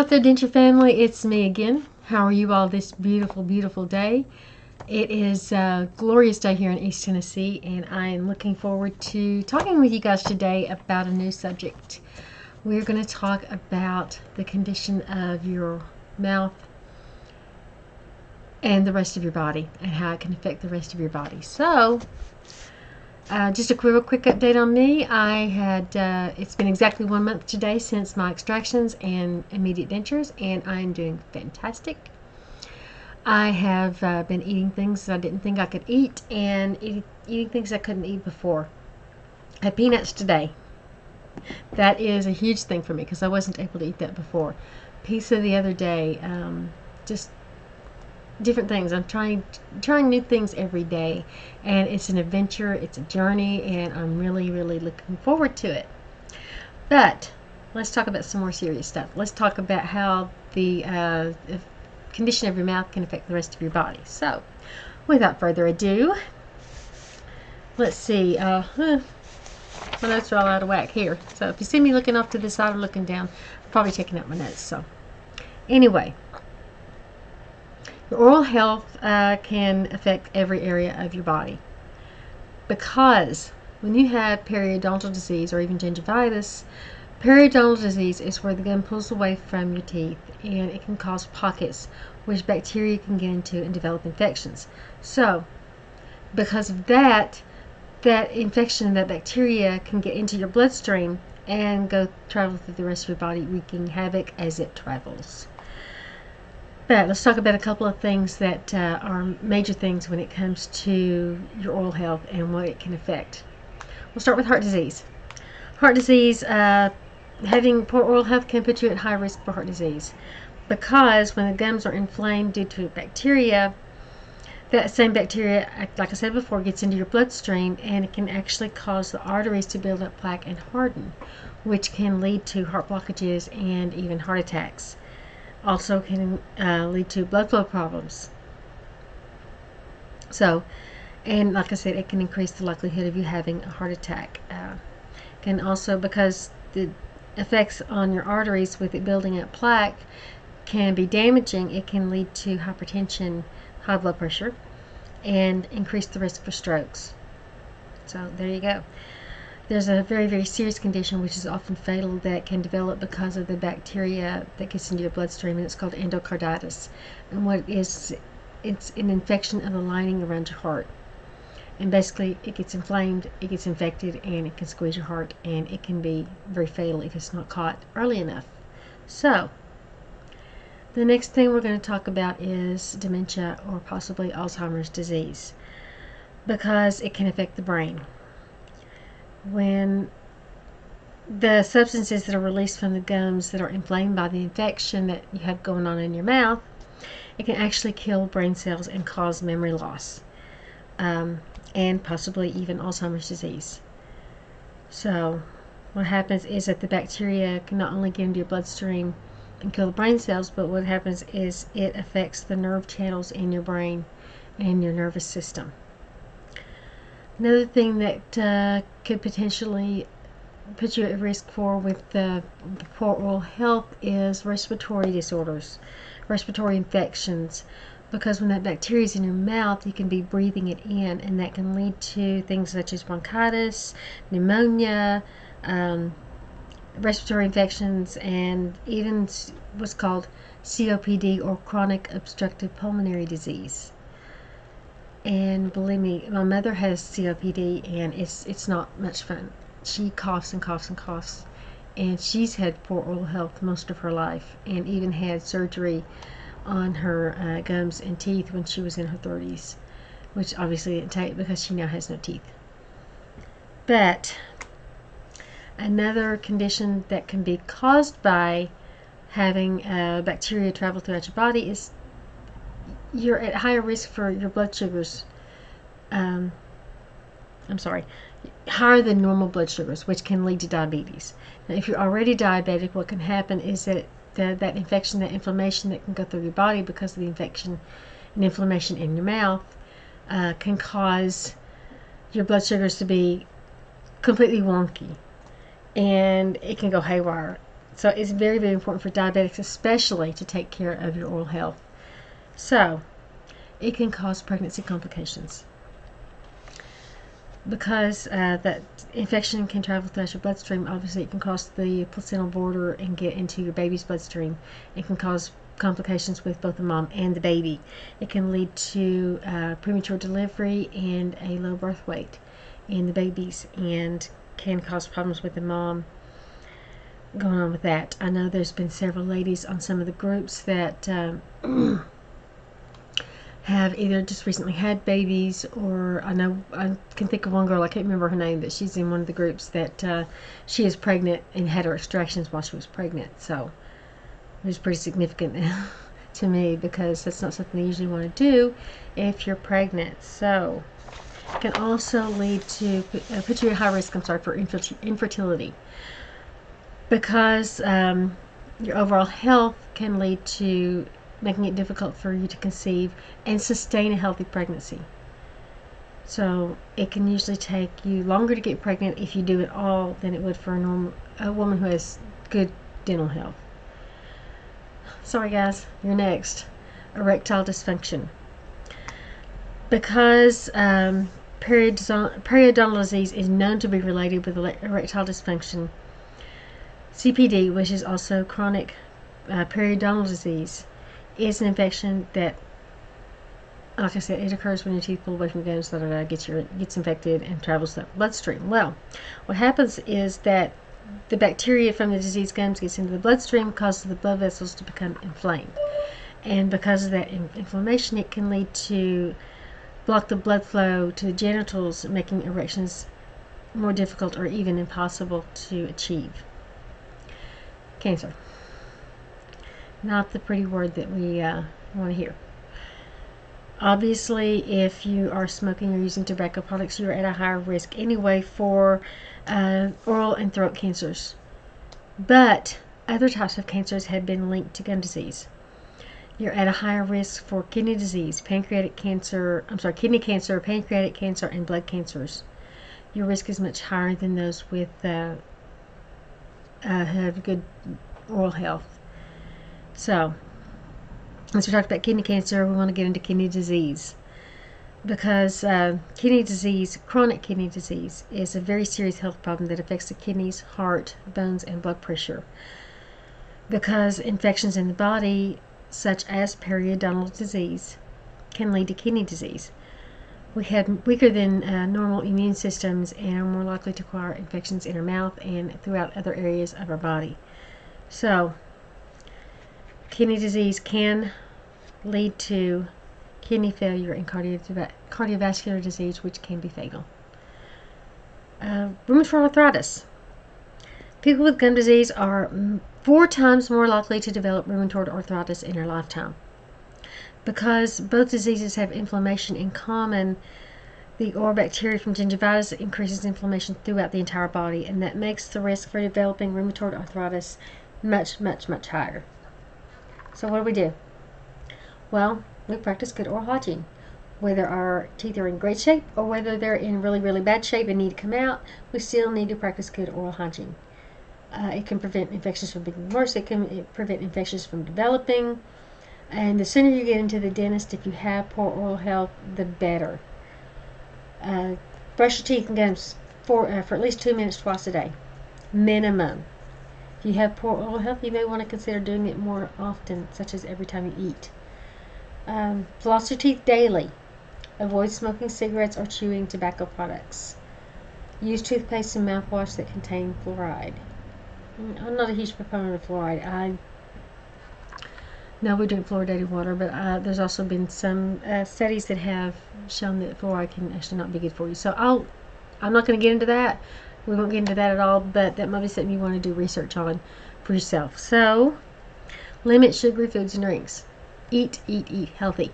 Hi there, Denture family. It's me again. How are you all this beautiful, beautiful day? It is a glorious day here in East Tennessee, and I am looking forward to talking with you guys today about a new subject. We're going to talk about the condition of your mouth and the rest of your body and how it can affect the rest of your body. So, just a real quick update on me. It's been exactly 1 month today since my extractions and immediate dentures, and I am doing fantastic. I have been eating things that I didn't think I could eat, and eating things I couldn't eat before. I had peanuts today. That is a huge thing for me because I wasn't able to eat that before. Pizza the other day, just different things. I'm trying new things every day, and it's an adventure, it's a journey, and I'm really looking forward to it. But let's talk about some more serious stuff. Let's talk about how the condition of your mouth can affect the rest of your body. So without further ado, let's see. My notes are all out of whack here, so if you see me looking off to the side or looking down, I'm probably taking out my notes. So anyway, your oral health can affect every area of your body, because when you have periodontal disease or even gingivitis, periodontal disease is where the gum pulls away from your teeth, and it can cause pockets which bacteria can get into and develop infections. So because of that infection and that bacteria can get into your bloodstream and travel through the rest of your body, wreaking havoc as it travels. But let's talk about a couple of things that are major things when it comes to your oral health and what it can affect. We'll start with heart disease. Heart disease, having poor oral health can put you at high risk for heart disease, because when the gums are inflamed due to bacteria, that same bacteria, like I said before, gets into your bloodstream, and it can actually cause the arteries to build up plaque and harden, which can lead to heart blockages and even heart attacks. Also can lead to blood flow problems. So, and like I said, it can increase the likelihood of you having a heart attack. Can also, because the effects on your arteries with it building up plaque can be damaging, it can lead to hypertension, high blood pressure, and increase the risk for strokes. So there you go. There's a very serious condition which is often fatal that can develop because of the bacteria that gets into your bloodstream, and it's called endocarditis. And what it is, it's an infection of the lining around your heart. And basically it gets inflamed, it gets infected, and it can squeeze your heart, and it can be very fatal if it's not caught early enough. So the next thing we're going to talk about is dementia, or possibly Alzheimer's disease, because it can affect the brain. When the substances that are released from the gums that are inflamed by the infection that you have going on in your mouth, it can actually kill brain cells and cause memory loss, and possibly even Alzheimer's disease. So what happens is that the bacteria can not only get into your bloodstream and kill the brain cells, but what happens is it affects the nerve channels in your brain and your nervous system. Another thing that could potentially put you at risk with poor oral health is respiratory disorders, respiratory infections, because when that bacteria is in your mouth, you can be breathing it in, and that can lead to things such as bronchitis, pneumonia, respiratory infections, and even what's called COPD, or chronic obstructive pulmonary disease. And believe me, my mother has COPD, and it's not much fun. She coughs and coughs and coughs, and she's had poor oral health most of her life, and even had surgery on her gums and teeth when she was in her 30s, which obviously didn't take because she now has no teeth. But another condition that can be caused by having bacteria travel throughout your body is you're at higher risk for your blood sugars. Higher than normal blood sugars, which can lead to diabetes. Now, if you're already diabetic, what can happen is that that infection, that inflammation that can go through your body because of the infection and inflammation in your mouth, can cause your blood sugars to be completely wonky, and it can go haywire. So it's very, very important for diabetics especially to take care of your oral health. So it can cause pregnancy complications because that infection can travel throughout your bloodstream. Obviously, it can cross the placental border and get into your baby's bloodstream. It can cause complications with both the mom and the baby. It can lead to premature delivery and a low birth weight in the babies, and can cause problems with the mom going on with that. I know there's been several ladies on some of the groups that have either just recently had babies, or I know I can think of one girl, I can't remember her name, but she's in one of the groups that she is pregnant and had her extractions while she was pregnant. So it was pretty significant to me, because that's not something you usually want to do if you're pregnant. So it can also lead to put you at high risk, for infertility, because your overall health can lead to making it difficult for you to conceive and sustain a healthy pregnancy. So it can usually take you longer to get pregnant if you do it all than it would for a woman who has good dental health. Sorry guys, you're next. Erectile dysfunction. Because periodontal disease is known to be related with erectile dysfunction, CPD, which is also chronic periodontal disease, is an infection that, like I said, it occurs when your teeth pull away from the gums, gets infected and travels through the bloodstream. Well, what happens is that the bacteria from the diseased gums gets into the bloodstream, causes the blood vessels to become inflamed. And because of that inflammation, it can lead to block the blood flow to the genitals, making erections more difficult or even impossible to achieve. Cancer. Not the pretty word that we want to hear. Obviously, if you are smoking or using tobacco products, you're at a higher risk anyway for oral and throat cancers. But other types of cancers have been linked to gum disease. You're at a higher risk for kidney disease, kidney cancer, pancreatic cancer, and blood cancers. Your risk is much higher than those with have good oral health. So, as we talked about kidney cancer, we want to get into kidney disease, because chronic kidney disease, is a very serious health problem that affects the kidneys, heart, bones, and blood pressure. Because infections in the body, such as periodontal disease, can lead to kidney disease. We have weaker than normal immune systems and are more likely to acquire infections in our mouth and throughout other areas of our body. So, kidney disease can lead to kidney failure and cardiovascular disease, which can be fatal. Rheumatoid arthritis. People with gum disease are 4 times more likely to develop rheumatoid arthritis in their lifetime. Because both diseases have inflammation in common, the oral bacteria from gingivitis increases inflammation throughout the entire body, and that makes the risk for developing rheumatoid arthritis much, much, much higher. So what do? Well, we practice good oral hygiene. Whether our teeth are in great shape or whether they're in really, really bad shape and need to come out, we still need to practice good oral hygiene. It can prevent infections from being worse. It can prevent infections from developing. And the sooner you get into the dentist, if you have poor oral health, the better. Brush your teeth and gums for at least 2 minutes twice a day, minimum. If you have poor oral health, you may want to consider doing it more often, such as every time you eat. Floss your teeth daily. Avoid smoking cigarettes or chewing tobacco products. Use toothpaste and mouthwash that contain fluoride. I'm not a huge proponent of fluoride. No, we drink fluoridated water, but there's also been some studies that have shown that fluoride can actually not be good for you. So I'm not going to get into that. We won't get into that at all, but that might be something you want to do research on for yourself. So, limit sugary foods and drinks. Eat healthy.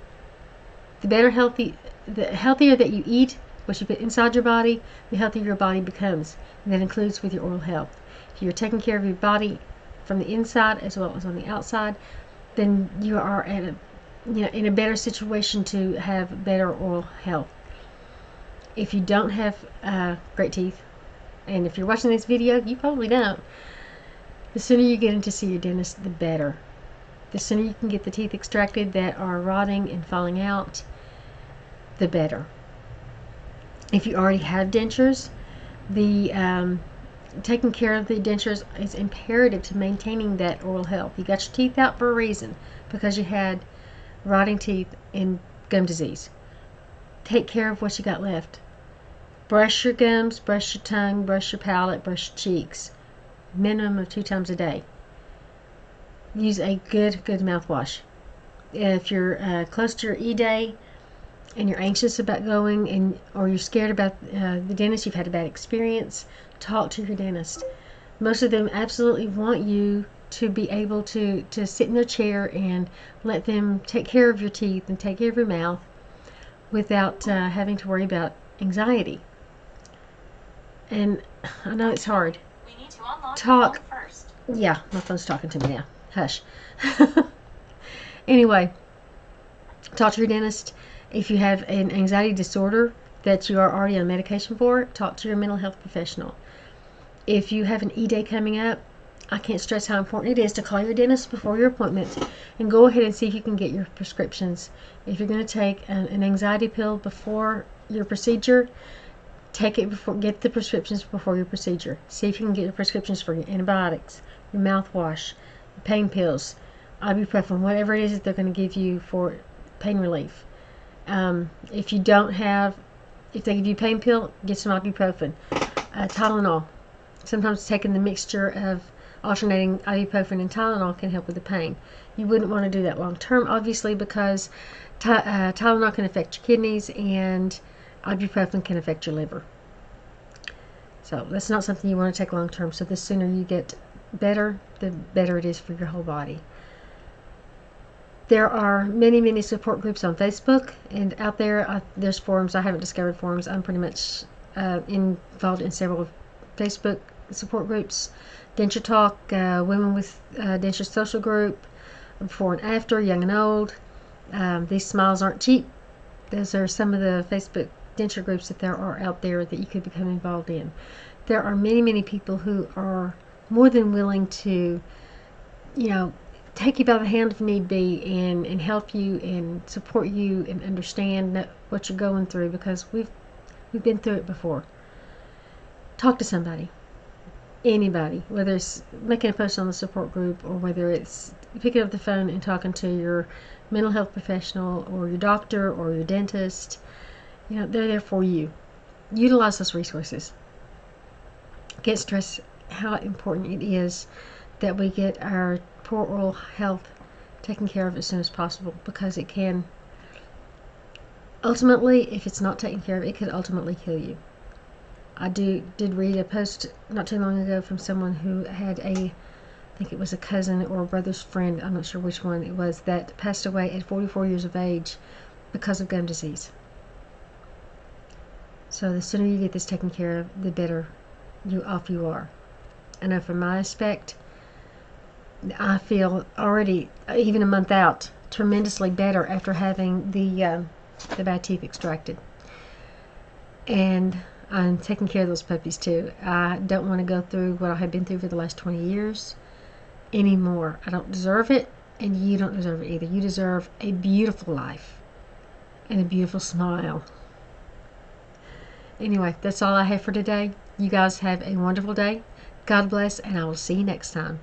The healthier that you eat, what you put inside your body, the healthier your body becomes. And that includes with your oral health. If you're taking care of your body from the inside as well as on the outside, then you are at in a better situation to have better oral health. If you don't have great teeth, and if you're watching this video, you probably don't, The sooner you get in to see your dentist, the better. The sooner you can get the teeth extracted that are rotting and falling out, the better. If you already have dentures, the taking care of the dentures is imperative to maintaining that oral health. You got your teeth out for a reason, because you had rotting teeth and gum disease. Take care of what you got left. Brush your gums, brush your tongue, brush your palate, brush your cheeks. Minimum of 2 times a day. Use a good mouthwash. If you're close to your E-Day and you're anxious about going, or you're scared about the dentist, you've had a bad experience, talk to your dentist. Most of them absolutely want you to be able to sit in their chair and let them take care of your teeth and take care of your mouth without having to worry about anxiety. And I know it's hard. We need to unlock Talk. the phone first. Yeah, my phone's talking to me now. Hush. Anyway, talk to your dentist. If you have an anxiety disorder that you are already on medication for, talk to your mental health professional. If you have an E-Day coming up, I can't stress how important it is to call your dentist before your appointment and go ahead and see if you can get your prescriptions. If you're going to take an anxiety pill before your procedure, take it before, get the prescriptions before your procedure. See if you can get your prescriptions for your antibiotics, your mouthwash, your pain pills, ibuprofen, whatever it is that they're going to give you for pain relief. If you don't have, if they give you a pain pill, get some ibuprofen. Tylenol. Sometimes taking the mixture of alternating ibuprofen and Tylenol can help with the pain. You wouldn't want to do that long term, obviously, because Tylenol can affect your kidneys and ibuprofen can affect your liver. So that's not something you want to take long term. So the sooner you get better, the better it is for your whole body. There are many support groups on Facebook, and out there there's forums. I haven't discovered forums. I'm pretty much involved in several Facebook support groups. Denture Talk, Women with Dentures Social Group, Before and After, Young and Old. These Smiles Aren't Cheap. Those are some of the Facebook denture groups that there are out there that you could become involved in. There are many people who are more than willing to, take you by the hand if need be and help you and support you and understand what you're going through, because we've been through it before. Talk to somebody. Anybody, whether it's making a post on the support group or whether it's picking up the phone and talking to your mental health professional or your doctor or your dentist. They're there for you. Utilize those resources. Can't stress how important it is that we get our poor oral health taken care of as soon as possible, because it can ultimately, if it's not taken care of, it could ultimately kill you. I did read a post not too long ago from someone who had I think it was a cousin or a brother's friend, I'm not sure which one it was, that passed away at 44 years of age because of gum disease. So the sooner you get this taken care of, the better off you are. I know from my aspect, I feel already, even a month out, tremendously better after having the bad teeth extracted. And I'm taking care of those puppies too. I don't want to go through what I have been through for the last 20 years anymore. I don't deserve it, and you don't deserve it either. You deserve a beautiful life and a beautiful smile. Anyway, that's all I have for today. You guys have a wonderful day. God bless, and I will see you next time.